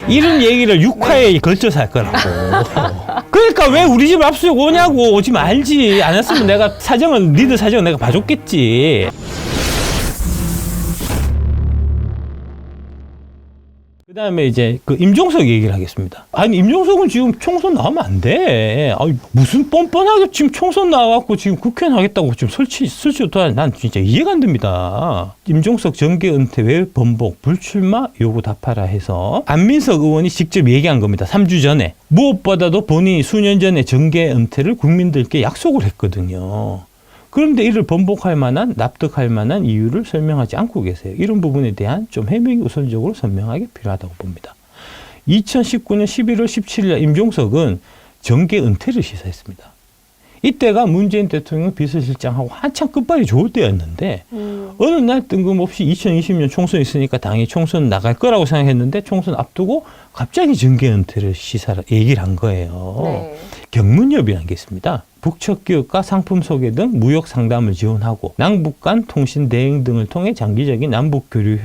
이런 얘기를 6화에 걸쳐서 할 거라고. 그러니까 왜 우리 집 압수수색 오냐고. 오지 말지. 안 했으면 내가 사정은, 니들 사정은 내가 봐줬겠지. 그 다음에 이제 그 임종석 얘기를 하겠습니다. 아니, 임종석은 지금 총선 나오면 안 돼. 아니, 무슨 뻔뻔하게 지금 총선 나와갖고 지금 국회의원 하겠다고 지금 설치부터 난 진짜 이해가 안 됩니다. 임종석 정계 은퇴 외 번복 불출마 요구 답하라 해서 안민석 의원이 직접 얘기한 겁니다. 3주 전에. 무엇보다도 본인이 수년 전에 정계 은퇴를 국민들께 약속을 했거든요. 그런데 이를 번복할 만한, 납득할 만한 이유를 설명하지 않고 계세요. 이런 부분에 대한 좀 해명이 우선적으로 선명하게 필요하다고 봅니다. 2019년 11월 17일 임종석은 정계 은퇴를 시사했습니다. 이때가 문재인 대통령 비서실장하고 한참 끝발이 좋을 때였는데 어느 날 뜬금없이 2020년 총선이 있으니까 당연히 총선 나갈 거라고 생각했는데 총선 앞두고 갑자기 정계 은퇴를 얘기를 한 거예요. 네. 경문협이라는 게 있습니다. 북측기업과 상품 소개 등 무역 상담을 지원하고 남북 간 통신 대행 등을 통해 장기적인 남북 교류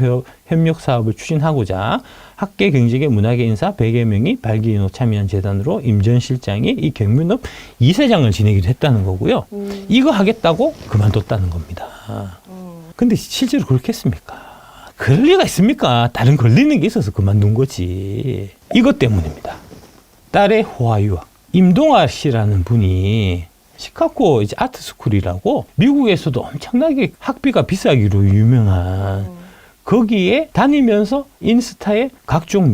협력 사업을 추진하고자 학계, 경제계, 문화계 인사 100여 명이 발기인호 참여한 재단으로 임 전 실장이 이 경문협 이사장을 지내기도 했다는 거고요. 이거 하겠다고 그만뒀다는 겁니다. 근데 실제로 그렇겠습니까? 그럴 리가 있습니까? 다른 걸리는 게 있어서 그만둔 거지. 이것 때문입니다. 딸의 호화 유학. 임동아 씨라는 분이 시카고 이제 아트스쿨이라고 미국에서도 엄청나게 학비가 비싸기로 유명한 거기에 다니면서 인스타에 각종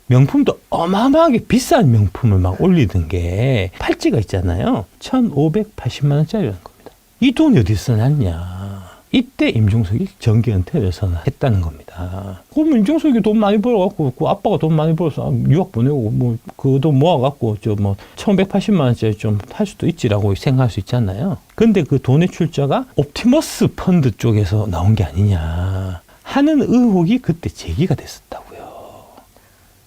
명품도 어마어마하게 비싼 명품을 막 올리던 게 팔찌가 있잖아요. 1,580만 원짜리라는 겁니다. 이 돈이 어디서 났냐. 이때 임종석이 정계 은퇴를 선언했다는 겁니다. 그럼 임종석이 돈 많이 벌어갖고, 그 아빠가 돈 많이 벌어서 유학 보내고, 뭐, 그 돈 모아갖고, 1,180만 원짜리 좀 할 수도 있지라고 생각할 수 있잖아요. 근데 그 돈의 출처가 옵티머스 펀드 쪽에서 나온 게 아니냐 하는 의혹이 그때 제기가 됐었다고요.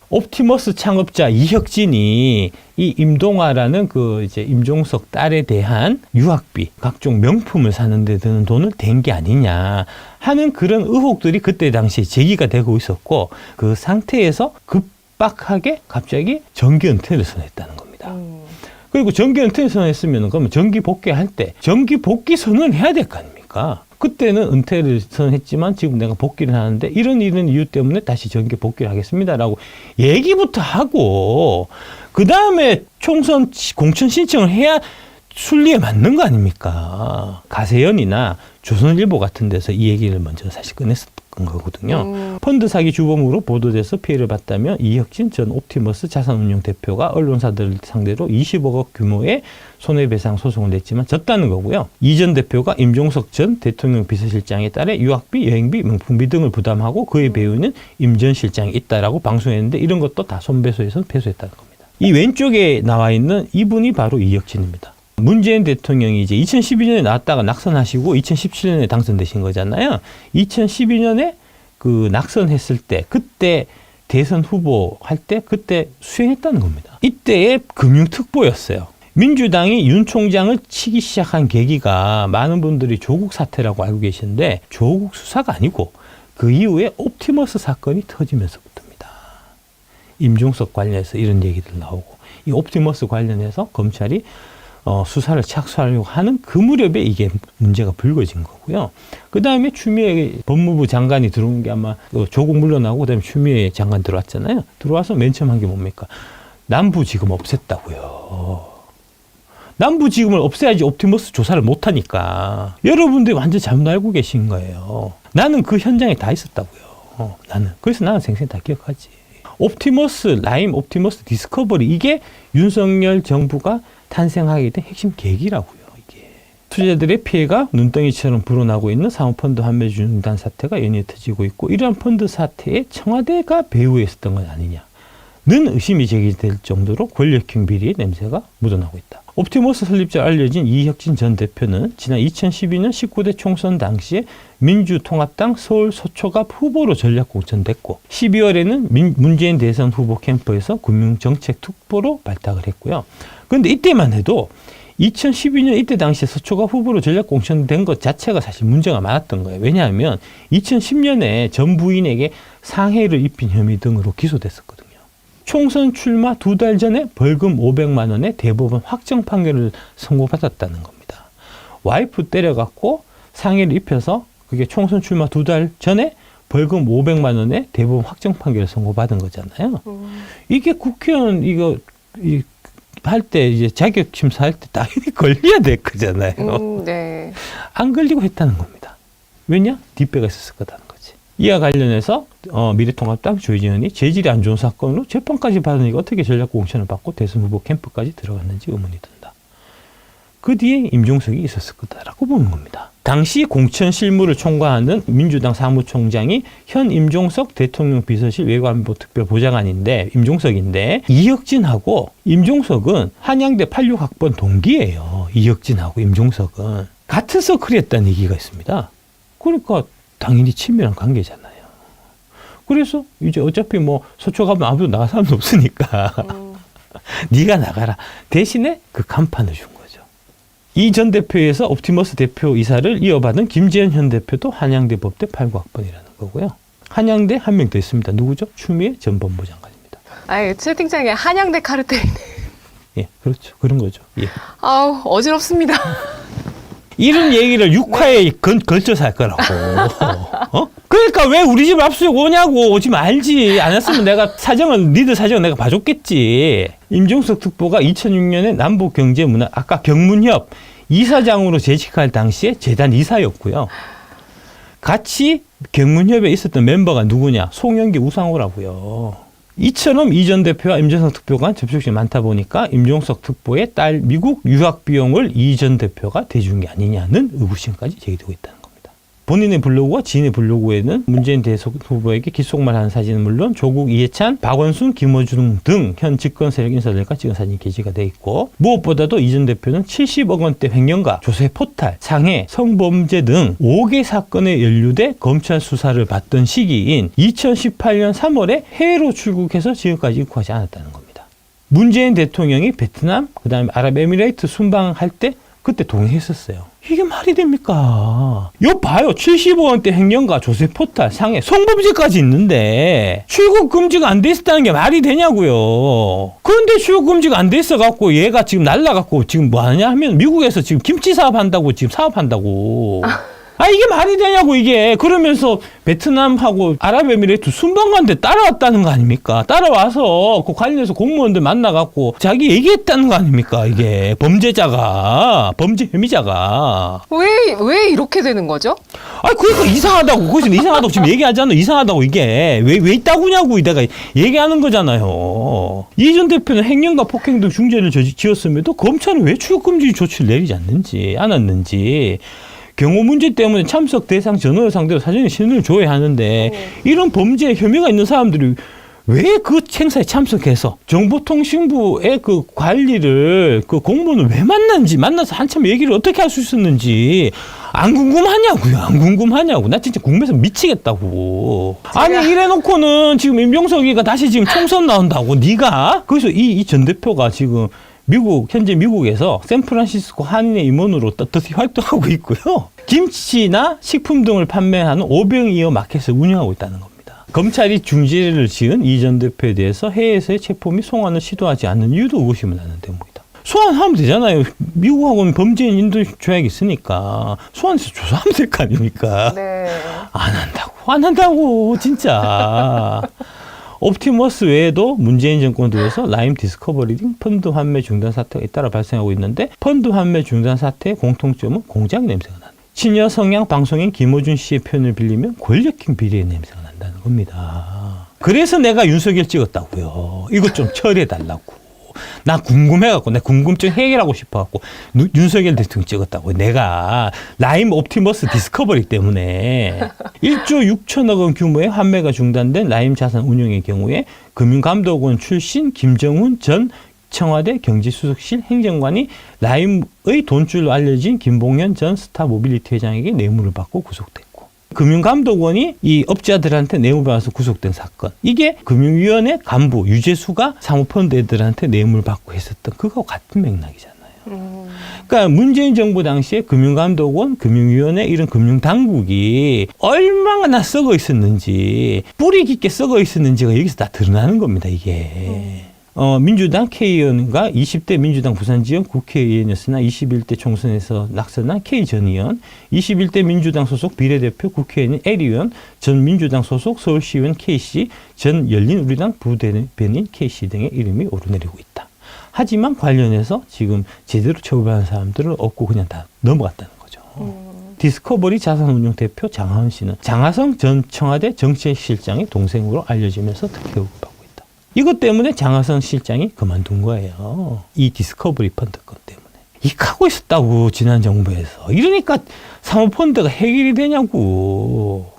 옵티머스 창업자 이혁진이 이 임동아라는 그 이제 임종석 딸에 대한 유학비, 각종 명품을 사는데 드는 돈을 댄 게 아니냐 하는 그런 의혹들이 그때 당시에 제기가 되고 있었고 그 상태에서 급박하게 갑자기 정계 은퇴를 선언했다는 겁니다. 그리고 정계 은퇴를 선언했으면 그러면 정기 복귀할 때 정기 복귀 선언을 해야 될 거 아닙니까? 그때는 은퇴를 선언했지만 지금 내가 복귀를 하는데 이런 이유 때문에 다시 정기 복귀를 하겠습니다라고 얘기부터 하고 그 다음에 총선 공천 신청을 해야 순리에 맞는 거 아닙니까? 가세연이나 조선일보 같은 데서 이 얘기를 먼저 사실 꺼냈었던 거거든요. 펀드 사기 주범으로 보도돼서 피해를 봤다며 이혁진 전 옵티머스 자산운용 대표가 언론사들을 상대로 20억원 규모의 손해배상 소송을 냈지만 졌다는 거고요. 이 전 대표가 임종석 전 대통령 비서실장에 따라 유학비, 여행비, 명품비 등을 부담하고 그의 배우는 임 전 실장이 있다라고 방송했는데 이런 것도 다 손배소해서 패소했다는 겁니다. 이 왼쪽에 나와 있는 이분이 바로 이혁진입니다. 문재인 대통령이 이제 2012년에 나왔다가 낙선하시고 2017년에 당선되신 거잖아요. 2012년에 그 낙선했을 때 그때 대선 후보 할 때 그때 수행했다는 겁니다. 이때의 금융특보였어요. 민주당이 윤 총장을 치기 시작한 계기가 많은 분들이 조국 사태라고 알고 계시는데 조국 수사가 아니고 그 이후에 옵티머스 사건이 터지면서부터입니다. 임종석 관련해서 이런 얘기들 나오고 이 옵티머스 관련해서 검찰이 수사를 착수하려고 하는 그 무렵에 이게 문제가 불거진 거고요. 그 다음에 추미애 법무부 장관이 들어온 게 아마 조국 물러나고 그다음에 추미애 장관 들어왔잖아요. 들어와서 맨 처음 한 게 뭡니까? 남부지검 없앴다고요. 남부지검을 없애야지 옵티머스 조사를 못하니까. 여러분들이 완전 잘못 알고 계신 거예요. 나는 그 현장에 다 있었다고요. 나는. 그래서 나는 생생 다 기억하지. 옵티머스, 라임, 옵티머스 디스커버리 이게 윤석열 정부가 탄생하게 된 핵심 계기라고요. 이게 투자자들의 피해가 눈덩이처럼 불어나고 있는 사모펀드 환매 중단 사태가 연이어 터지고 있고 이러한 펀드 사태에 청와대가 배후에 있었던 건 아니냐는 의심이 제기될 정도로 권력형 비리의 냄새가 묻어나고 있다. 옵티머스 설립자 알려진 이혁진 전 대표는 지난 2012년 19대 총선 당시에 민주통합당 서울 서초갑 후보로 전략 공천됐고 12월에는 문재인 대선 후보 캠프에서 금융정책 특보로 발탁을 했고요. 그런데 이때만 해도 2012년 이때 당시에 서초갑 후보로 전략 공천된 것 자체가 사실 문제가 많았던 거예요. 왜냐하면 2010년에 전 부인에게 상해를 입힌 혐의 등으로 기소됐었거든요. 총선 출마 2달 전에 벌금 500만 원의 대법원 확정 판결을 선고받았다는 겁니다. 와이프 때려갖고 상해를 입혀서 그게 총선 출마 2달 전에 벌금 500만 원의 대법원 확정 판결을 선고받은 거잖아요. 이게 국회의원 할 때 이제 자격 심사할 때 당연히 걸려야 될 거잖아요. 네. 안 걸리고 했다는 겁니다. 왜냐? 뒷배가 있었을 거다는 거지. 이와 관련해서 미래통합당 조희진 의원이 재질이 안 좋은 사건으로 재판까지 받으니까 어떻게 전략 공천을 받고 대선 후보 캠프까지 들어갔는지 의문이 든다. 그 뒤에 임종석이 있었을 거다라고 보는 겁니다. 당시 공천 실무를 총괄하는 민주당 사무총장이 현 임종석 대통령 비서실 외교안보 특별보좌관인데 임종석인데 이혁진하고 임종석은 한양대 86학번 동기예요. 이혁진하고 임종석은 같은 서클이었다는 얘기가 있습니다. 그러니까 당연히 친밀한 관계잖아요. 그래서 이제 어차피 뭐 서초가면 아무도 나갈 사람도 없으니까 네가 나가라. 대신에 그 간판을 준 거죠. 이 전 대표에서 옵티머스 대표 이사를 이어받은 김재현 현 대표도 한양대 법대 89학번이라는 거고요. 한양대 한 명 더 있습니다. 누구죠? 추미애 전 법무장관입니다. 아예 채팅창에 한양대 카르텔이네. 예, 그렇죠. 그런 거죠. 예. 아우 어지럽습니다. 이런 얘기를 6화에 걸쳐서 할 거라고. 그러니까 왜 우리 집 압수수색 오냐고. 오지 말지. 안 했으면 내가 니들 사정은 내가 봐줬겠지. 임종석 특보가 2006년에 남북경제문화, 아까 경문협 이사장으로 재직할 당시에 재단 이사였고요. 같이 경문협에 있었던 멤버가 누구냐? 송영기, 우상호라고요. 이처럼 이 전 대표와 임종석 특보가 접촉이 많다 보니까 임종석 특보의 딸 미국 유학 비용을 이 전 대표가 대준 게 아니냐는 의구심까지 제기되고 있다는 겁니다. 본인의 블로그와 지인의 블로그에는 문재인 대선 후보에게 귓속말하는 사진은 물론 조국, 이해찬, 박원순, 김어준 등 현 집권 세력 인사들과 찍은 사진이 게시가 돼 있고 무엇보다도 이 전 대표는 70억 원대 횡령과 조세 포탈, 상해, 성범죄 등 5개 사건에 연루돼 검찰 수사를 받던 시기인 2018년 3월에 해외로 출국해서 지금까지 입국하지 않았다는 겁니다. 문재인 대통령이 베트남, 그다음에 아랍에미레이트 순방할 때 그때 동의했었어요. 이게 말이 됩니까? 요 봐요. 70억 원대 횡령과 조세 포탈, 상해, 성범죄까지 있는데 출국 금지가 안 돼 있었다는 게 말이 되냐고요. 그런데 출국 금지가 안 돼 있어갖고 얘가 지금 날라갖고 지금 뭐 하냐 하면 미국에서 지금 김치 사업한다고 지금 사업한다고. 이게 말이 되냐고 이게. 그러면서 베트남하고 아랍에미레이트 순방 갔는데 따라왔다는 거 아닙니까? 따라와서 그 관련해서 공무원들 만나갖고 자기 얘기했다는 거 아닙니까? 이게 범죄 혐의자가. 왜 이렇게 되는 거죠? 그러니까 이상하다고. 거기서 이상하다고 지금 얘기하잖아. 이상하다고 이게. 왜 있다고냐고 내가 얘기하는 거잖아요. 이 전 대표는 횡령과 폭행 등 중죄를 지었음에도 검찰은 왜 출국금지 조치를 내리지 않았는지. 경호 문제 때문에 참석 대상 전원을 상대로 사전에 신원을 줘야 하는데 이런 범죄에 혐의가 있는 사람들이 왜 그 행사에 참석해서 정보통신부의 그 관리를 그 공무원을 왜 만나서 한참 얘기를 어떻게 할 수 있었는지 안 궁금하냐고요. 나 진짜 궁금해서 미치겠다고. 이래놓고는 지금 임종석이가 다시 지금 총선 나온다고 네가. 그래서 이 전 대표가 지금 현재 미국에서 샌프란시스코 한인의 임원으로 떳떳이 활동하고 있고요. 김치나 식품 등을 판매하는 오병이어 마켓을 운영하고 있다는 겁니다. 검찰이 중지를 지은 이 전 대표에 대해서 해외에서의 체포 및 송환을 시도하지 않는 이유도 의구심을 나는 대목이다. 소환하면 되잖아요. 미국하고는 범죄인 인도 조약이 있으니까 소환해서 조사하면 될 거 아닙니까? 네. 안 한다고 진짜. 옵티머스 외에도 문재인 정권 들어서 라임 디스커버리 등 펀드 환매 중단 사태가 잇따라 발생하고 있는데 펀드 환매 중단 사태의 공통점은 공작 냄새가 난다. 친여 성향 방송인 김어준 씨의 표현을 빌리면 권력형 비리의 냄새가 난다는 겁니다. 그래서 내가 윤석열 찍었다고요. 이것 좀 처리해달라고. 나 궁금해갖고 내 궁금증 해결하고 싶어갖고 윤석열 대통령 찍었다고. 내가 라임 옵티머스 디스커버리 때문에 1조 6천억 원 규모의 환매가 중단된 라임 자산 운용의 경우에 금융감독원 출신 김정훈 전 청와대 경제수석실 행정관이 라임의 돈줄로 알려진 김봉현 전 스타모빌리티 회장에게 뇌물을 받고 구속됐고, 금융감독원이 이 업자들한테 뇌물 받아서 구속된 사건, 이게 금융위원회 간부 유재수가 사모펀드 애들한테 뇌물 받고 했었던 그거와 같은 맥락이잖아요. 그러니까 문재인 정부 당시에 금융감독원, 금융위원회 이런 금융당국이 얼마나 썩어 있었는지, 뿌리 깊게 썩어 있었는지가 여기서 다 드러나는 겁니다, 이게. 민주당 K의원과 20대 민주당 부산지역 국회의원이었으나 21대 총선에서 낙선한 K 전 의원, 21대 민주당 소속 비례대표 국회의원 L 의원, 전 민주당 소속 서울시의원 K씨, 전 열린우리당 부대변인 K씨 등의 이름이 오르내리고 있다. 하지만 관련해서 지금 제대로 처벌한 사람들은 없고 그냥 다 넘어갔다는 거죠. 디스커버리 자산운용 대표 장하은 씨는 장하성 전 청와대 정책실장의 동생으로 알려지면서 특혜 의혹받고 있다. 이것 때문에 장하성 실장이 그만둔 거예요. 이 디스커버리 펀드 건 때문에. 이익하고 있었다고 지난 정부에서. 이러니까 사모펀드가 해결이 되냐고.